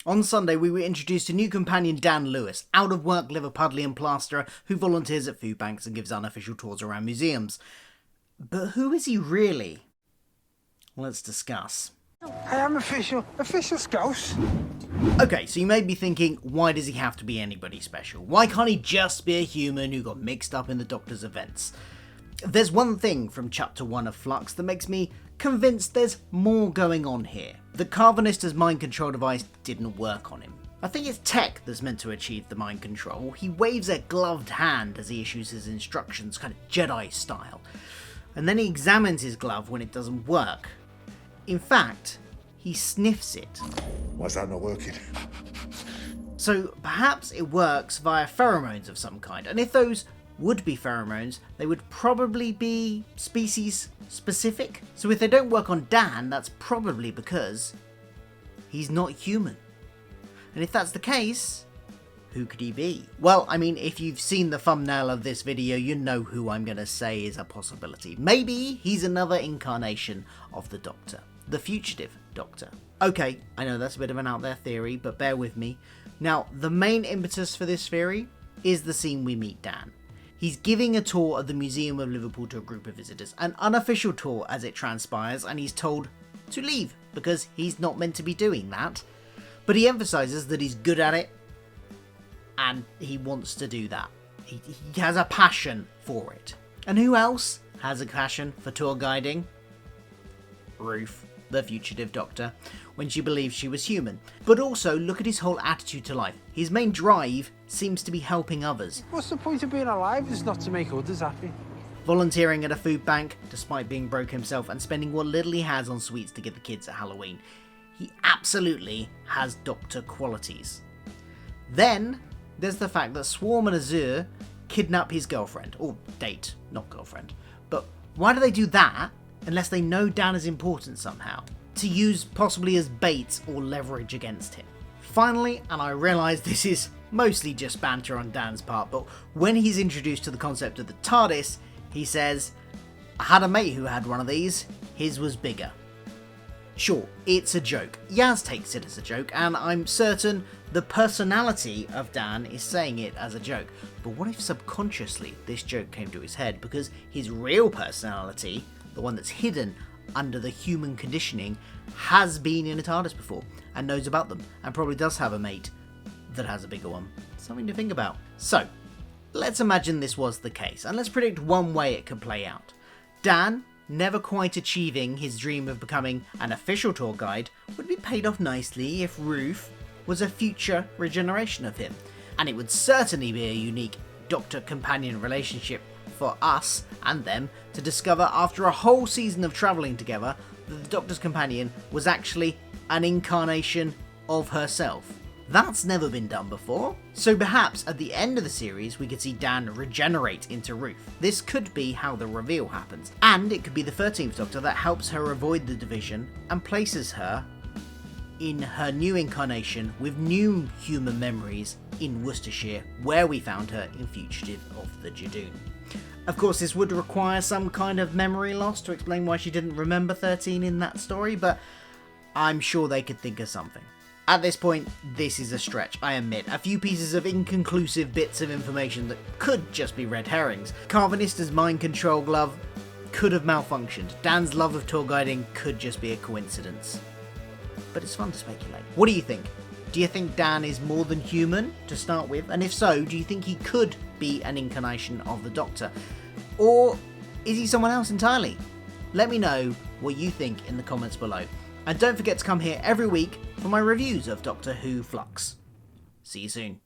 On Sunday, we were introduced to new companion Dan Lewis, out-of-work Liverpudlian plasterer who volunteers at food banks and gives unofficial tours around museums. But who is he really? Let's discuss. I am official Scouse. Okay, so you may be thinking, why does he have to be anybody special? Why can't he just be a human who got mixed up in the Doctor's events? There's one thing from Chapter 1 of Flux that makes me convinced there's more going on here. The Carvanista's mind control device didn't work on him. I think it's tech that's meant to achieve the mind control. He waves a gloved hand as he issues his instructions, kind of Jedi style. And then he examines his glove when it doesn't work. In fact, he sniffs it. Why's that not working? So perhaps it works via pheromones of some kind, and if those would be pheromones, they would probably be species specific. So if they don't work on Dan, that's probably because he's not human. And if that's the case, who could he be? Well, I mean, if you've seen the thumbnail of this video, you know who I'm going to say is a possibility. Maybe he's another incarnation of the Doctor. The fugitive Doctor. Okay, I know that's a bit of an out there theory, but bear with me. Now, the main impetus for this theory is the scene we meet Dan. He's giving a tour of the Museum of Liverpool to a group of visitors, an unofficial tour as it transpires, and he's told to leave because he's not meant to be doing that. But he emphasises that he's good at it and he wants to do that. He has a passion for it. And who else has a passion for tour guiding? Ruth, the fugitive Doctor, when she believed she was human. But also, look at his whole attitude to life. His main drive seems to be helping others. What's the point of being alive is not to make others happy. Volunteering at a food bank, despite being broke himself, and spending what little he has on sweets to give the kids at Halloween. He absolutely has Doctor qualities. Then, there's the fact that Swarm and Azure kidnap his girlfriend. Or date, not girlfriend. But why do they do that unless they know Dan is important somehow? To use possibly as bait or leverage against him. Finally, and I realise this is mostly just banter on Dan's part, but when he's introduced to the concept of the Tardis, he says, "I had a mate who had one of these, his was bigger." Sure, it's a joke. Yaz takes it as a joke, and I'm certain the personality of Dan is saying it as a joke. But what if subconsciously this joke came to his head because his real personality, the one that's hidden under the human conditioning, has been in a TARDIS before and knows about them and probably does have a mate that has a bigger one. Something to think about. So, let's imagine this was the case and let's predict one way it could play out. Dan, never quite achieving his dream of becoming an official tour guide, would be paid off nicely if Ruth was a future regeneration of him. And it would certainly be a unique Doctor-companion relationship for us and them to discover after a whole season of travelling together that the Doctor's companion was actually an incarnation of herself. That's never been done before, so perhaps at the end of the series we could see Dan regenerate into Ruth. This could be how the reveal happens, and it could be the 13th Doctor that helps her avoid the division and places her in her new incarnation with new human memories in Worcestershire, where we found her in Fugitive of the Judoon. Of course, this would require some kind of memory loss to explain why she didn't remember 13 in that story, but I'm sure they could think of something. At this point, this is a stretch, I admit. A few pieces of inconclusive bits of information that could just be red herrings. Carvanista's mind control glove could have malfunctioned. Dan's love of tour guiding could just be a coincidence. But it's fun to speculate. What do you think? Do you think Dan is more than human to start with? And if so, do you think he could be an incarnation of the Doctor? Or is he someone else entirely? Let me know what you think in the comments below. And don't forget to come here every week for my reviews of Doctor Who Flux. See you soon.